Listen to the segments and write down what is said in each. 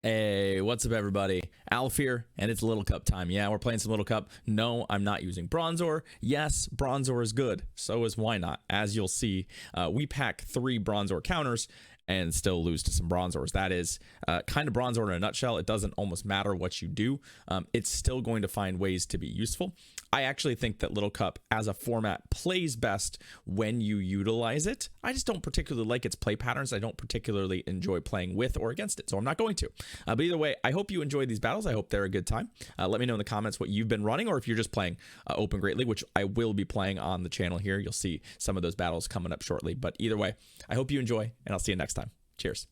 Hey, what's up, everybody? Alf here, and it's Little Cup time. Yeah, we're playing some Little Cup. No, I'm not using Bronzor. Yes, Bronzor is good. So is Why Not. As you'll see, we pack 3 Bronzor counters and still lose to some Bronzors. That is kind of Bronzor in a nutshell. It doesn't almost matter what you do. It's still going to find ways to be useful. I actually think that Little Cup as a format plays best when you utilize it. I just don't particularly like its play patterns. I don't particularly enjoy playing with or against it, so I'm not going to. But either way, I hope you enjoy these battles. I hope they're a good time. Let me know in the comments what you've been running, or if you're just playing Open Great League, which I will be playing on the channel here. You'll see some of those battles coming up shortly. But either way, I hope you enjoy, and I'll see you next time. Cheers.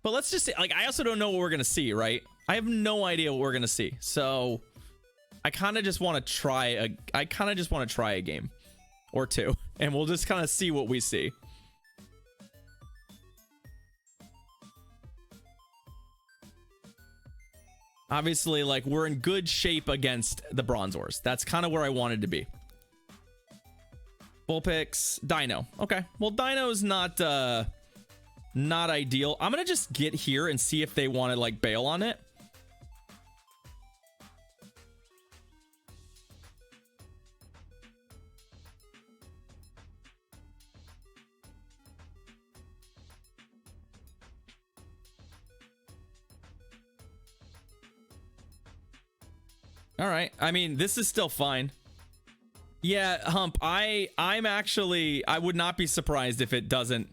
But let's just say, like, I also don't know what we're going to see, right? I have no idea what we're going to see. So I kind of just want to try a game or two, and we'll just kind of see what we see. Obviously, like, we're in good shape against the Bronzors. That's kind of where I wanted to be. Full picks, Dino. Okay, well, Dino's not ideal. I'm gonna just get here and see if they want to like bail on it. All right, I mean, this is still fine. Yeah, Hump, I would not be surprised if it doesn't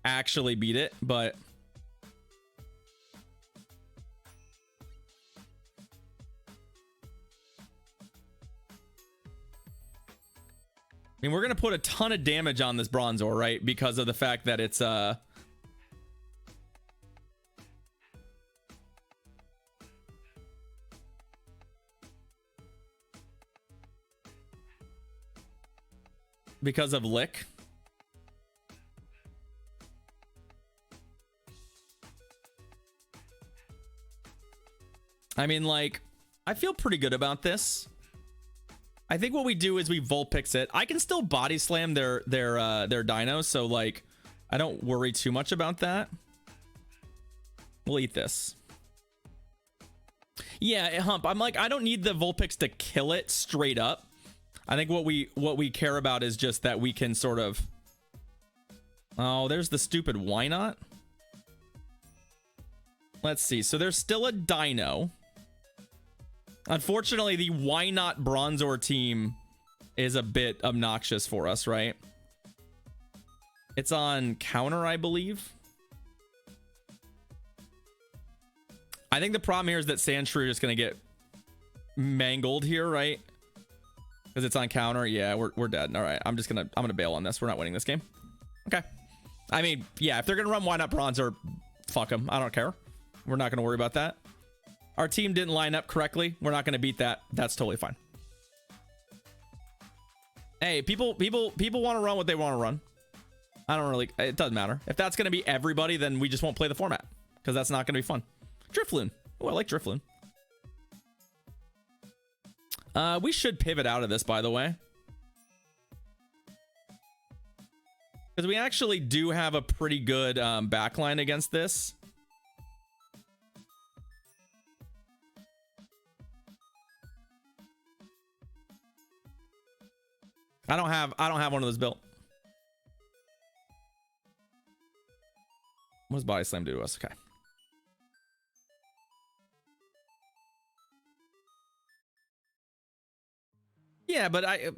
actually beat it, but I mean, we're gonna put a ton of damage on this Bronzor, right? Because of the fact that it's because of Lick. I mean, like, I feel pretty good about this. I think what we do is we Vulpix it. I can still body slam their dinos, so like I don't worry too much about that. We'll eat this. Yeah, Hump, I'm like, I don't need the Vulpix to kill it straight up. I think what we care about is just that we can sort of... Oh, there's the stupid Why Not? Let's see. So there's still a dino. Unfortunately, the Why Not Bronzor team is a bit obnoxious for us, right? It's on counter, I believe. I think the problem here is that Sandshrew is going to get mangled here, right? Because it's on counter. Yeah, we're dead. All right, I'm gonna bail on this. We're not winning this game. Okay. I mean, yeah, if they're gonna run Why Not Bronzor, fuck them. I don't care. We're not gonna worry about that. Our team didn't line up correctly. We're not gonna beat that. That's totally fine. Hey, people want to run what they want to run. I don't really. It doesn't matter. If that's gonna be everybody, then we just won't play the format because that's not gonna be fun. Drifloon. Oh, I like Drifloon. We should pivot out of this, by the way. Because we actually do have a pretty good backline against this. I don't have one of those built. What does Body Slam do to us? Okay. Yeah, but I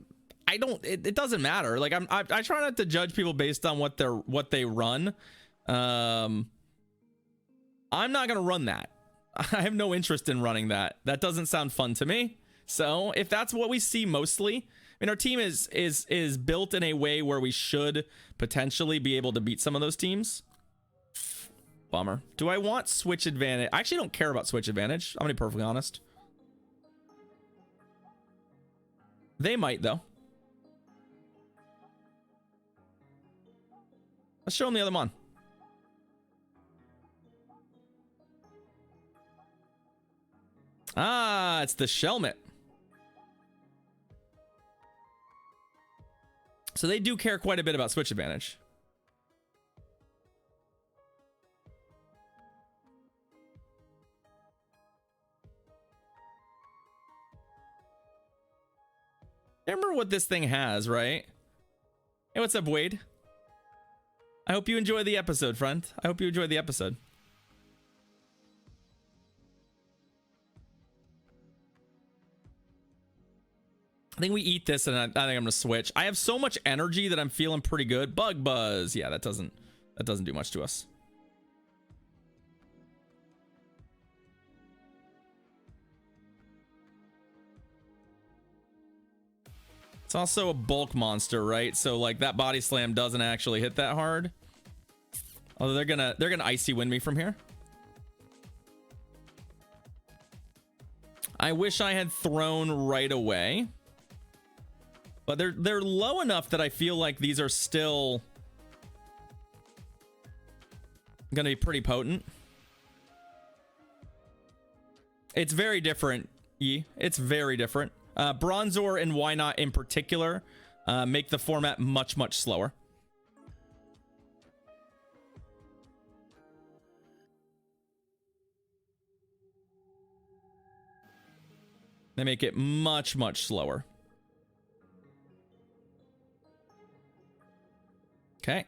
don't. It doesn't matter. Like I try not to judge people based on what they run. I'm not gonna run that. I have no interest in running that. That doesn't sound fun to me. So if that's what we see mostly, I mean, our team is built in a way where we should potentially be able to beat some of those teams. Bummer. Do I want switch advantage? I actually don't care about switch advantage. I'm gonna be perfectly honest. They might, though. Let's show them the other mon. Ah, it's the Shelmet. So they do care quite a bit about switch advantage. Remember what this thing has, right? Hey, what's up, Wade? I hope you enjoy the episode, friend. I hope you enjoy the episode. I think we eat this and I think I'm gonna switch. I have so much energy that I'm feeling pretty good. Bug buzz. Yeah, that doesn't do much to us. It's also a bulk monster, right? So like that body slam doesn't actually hit that hard. Although they're gonna icy wind me from here. I wish I had thrown right away. But they're low enough that I feel like these are still gonna be pretty potent. It's very different, E. It's very different. Bronzor and Why Not in particular make the format much, much slower. They make it much, much slower. Okay.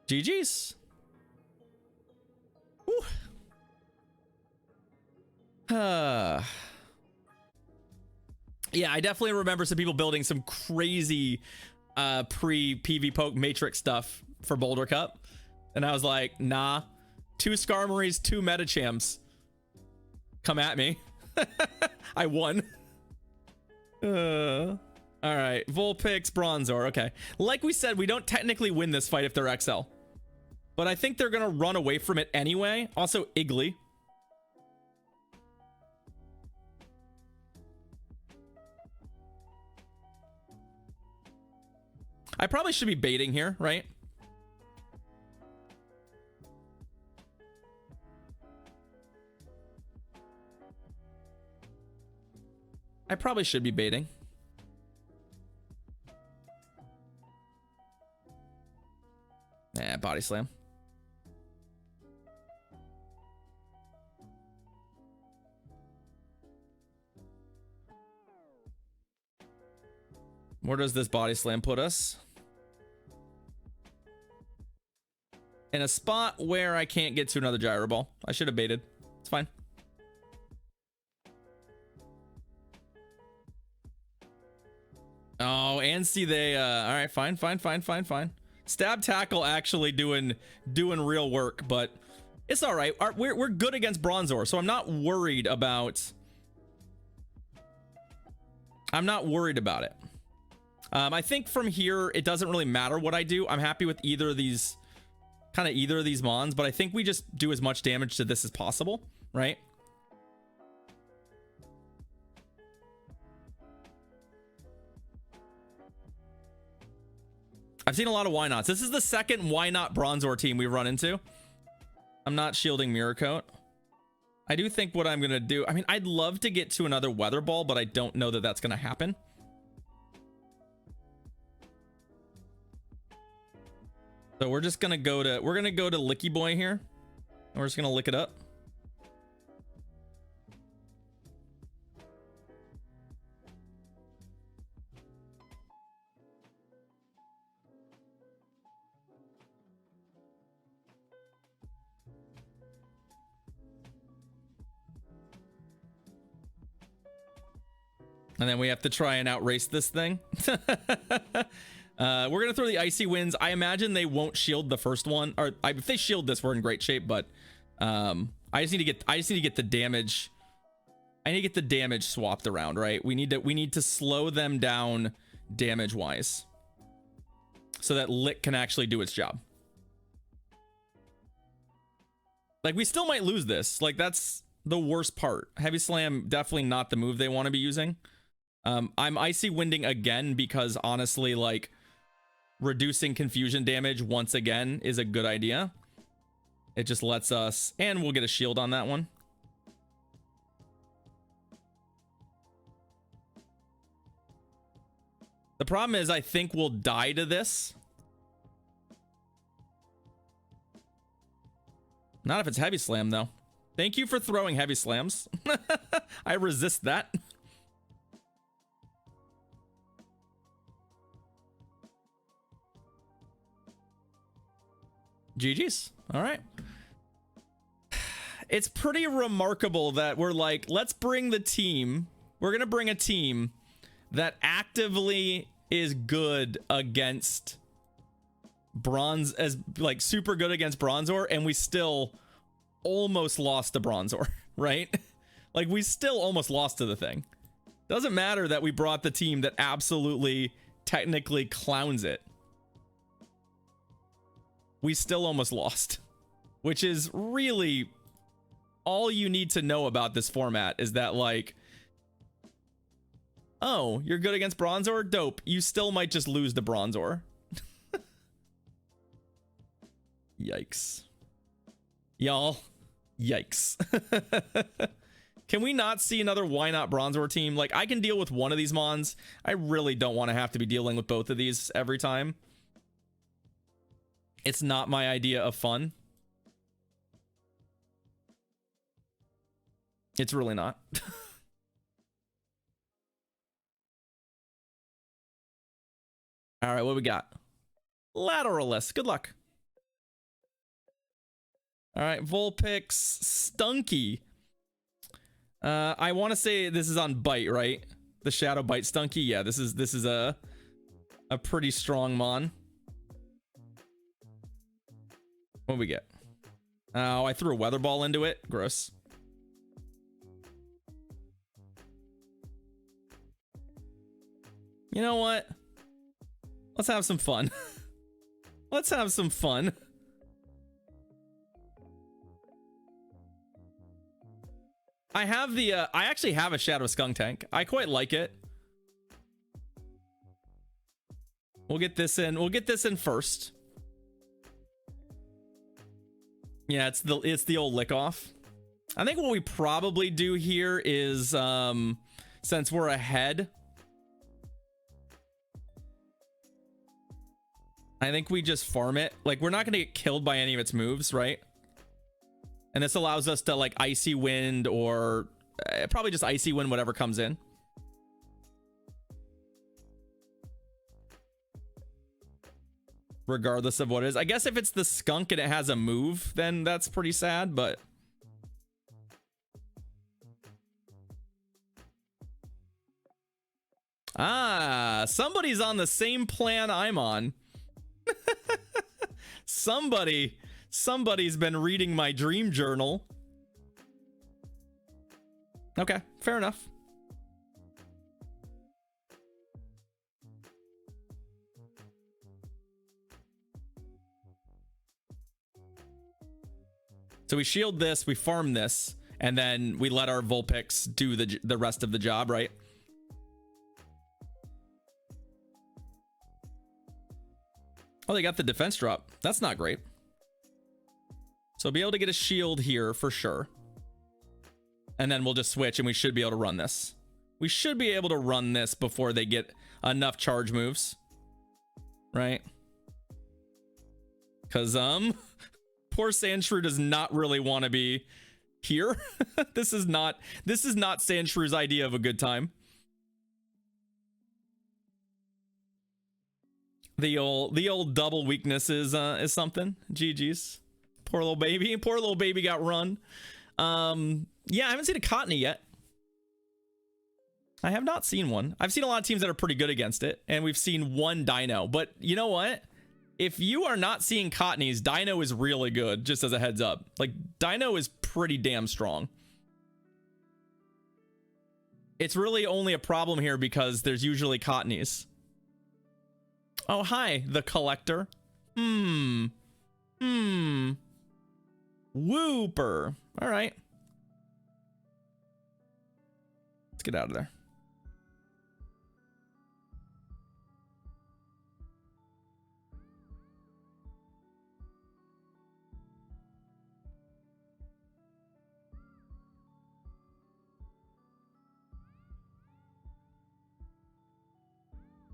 GG's. Whew. Yeah, I definitely remember some people building some crazy pre-PV Poke Matrix stuff for Boulder Cup. And I was like, nah. 2 Skarmories, 2 Metachamps. Come at me. I won. All right, Vulpix, Bronzor. Okay, like we said, we don't technically win this fight if they're XL, but I think they're gonna run away from it anyway. Also, Iggly. I probably should be baiting here, right? I probably should be baiting. Body slam. Where does this body slam put us? In a spot where I can't get to another gyro ball. I should have baited. It's fine. Oh, and see they all right, fine. Stab tackle actually doing real work, but it's all right. We're good against Bronzor, so I'm not worried about it. I think from here it doesn't really matter what I do. I'm happy with either of these mons, but I think we just do as much damage to this as possible, right? I've seen a lot of Why Nots. This is the second Why Not Bronzor team we've run into. I'm not shielding Mirror Coat. I do think what I'm gonna do, I mean, I'd love to get to another Weather Ball, but I don't know that that's gonna happen. So we're just gonna go to Licky Boy here, and we're just gonna lick it up. And then we have to try and outrace this thing. We're gonna throw the icy winds. I imagine they won't shield the first one, or if they shield this, we're in great shape. But I just need to get the damage. I need to get the damage swapped around, right? We need to slow them down damage wise, so that Lick can actually do its job. Like, we still might lose this. Like, that's the worst part. Heavy Slam, definitely not the move they want to be using. I'm icy winding again because honestly, like, reducing confusion damage once again is a good idea. It just lets us, and we'll get a shield on that one. The problem is I think we'll die to this. Not if it's Heavy Slam though. Thank you for throwing heavy slams. I resist that. GG's. All right. It's pretty remarkable that we're like, let's bring the team. We're going to bring a team that actively is good against bronze, as like super good against Bronzor, and we still almost lost to Bronzor, right? Like we still almost lost to the thing. Doesn't matter that we brought the team that absolutely technically clowns it. We still almost lost, which is really all you need to know about this format, is that like, oh, you're good against Bronzor? Dope. You still might just lose to Bronzor. Yikes. Y'all, yikes. Can we not see another Why Not Bronzor team? Like, I can deal with one of these mons. I really don't want to have to be dealing with both of these every time. It's not my idea of fun. It's really not. All right, what we got? Lateralist. Good luck. All right, Vulpix, Stunky. I want to say this is on Bite, right? The Shadow Bite Stunky. Yeah, this is a pretty strong mon. What do we get? Oh, I threw a weather ball into it. Gross. You know what? Let's have some fun. Let's have some fun. I have the I actually have a Shadow Skunk Tank. I quite like it. We'll get this in. We'll get this in first. Yeah, it's the old lick off. I think what we probably do here is since we're ahead, I think we just farm it. Like, we're not going to get killed by any of its moves, right? And this allows us to, like, Icy Wind or probably just Icy Wind whatever comes in. Regardless of what it is. I guess if it's the skunk and it has a move, then that's pretty sad, but... Ah, somebody's on the same plan I'm on. Somebody's been reading my dream journal. Okay, fair enough. So we shield this, we farm this, and then we let our Vulpix do the rest of the job, right? Oh, they got the defense drop. That's not great. So be able to get a shield here for sure. And then we'll just switch and we should be able to run this. We should be able to run this before they get enough charge moves. Right? Because, poor Sandshrew does not really want to be here. This is not Sandshrew's idea of a good time. The old double weakness is something. GG's. Poor little baby. Poor little baby got run. Yeah, I haven't seen a Cottony yet. I have not seen one. I've seen a lot of teams that are pretty good against it, and we've seen one Dino. But you know what? If you are not seeing Cottonies, Dino is really good, just as a heads up. Like, Dino is pretty damn strong. It's really only a problem here because there's usually Cottonies. Oh, hi, the collector. Whooper. All right. Let's get out of there.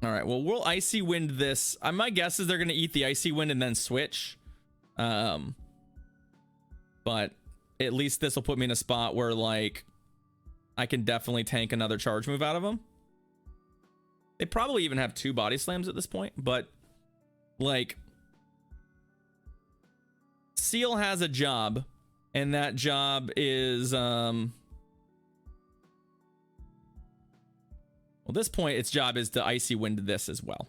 All right, well, we'll Icy Wind this. My guess is they're going to eat the Icy Wind and then switch. But at least this will put me in a spot where like I can definitely tank another charge move out of them. They probably even have 2 body slams at this point, but like Seal has a job, and that job is well, at this point its job is to Icy Wind this as well.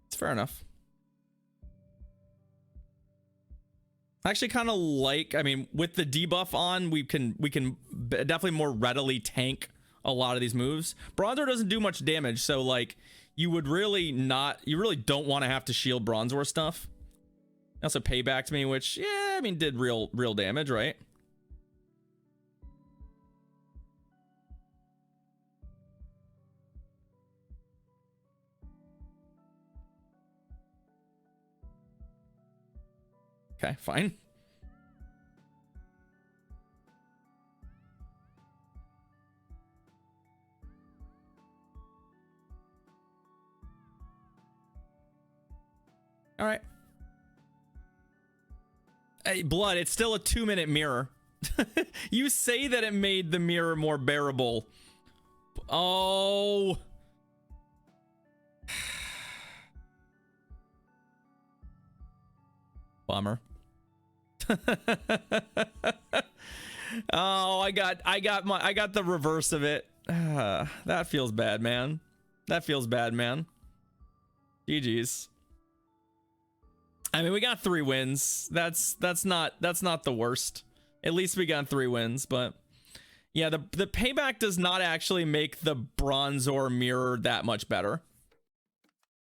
It's fair enough. I actually kind of like, I mean, with the debuff on, we can definitely more readily tank a lot of these moves. Bronzor doesn't do much damage, so like you really don't want to have to shield Bronzor stuff. Also payback to me, which yeah, I mean did real damage, right? Okay, fine. All right. Hey, Blood, it's still a 2-minute mirror. You say that it made the mirror more bearable. Oh. Bummer. Oh, I got the reverse of it. That feels bad, man. That feels bad, man. GG's. I mean, we got 3 wins. That's not the worst. At least we got 3 wins, but yeah, the payback does not actually make the Bronzor mirror that much better.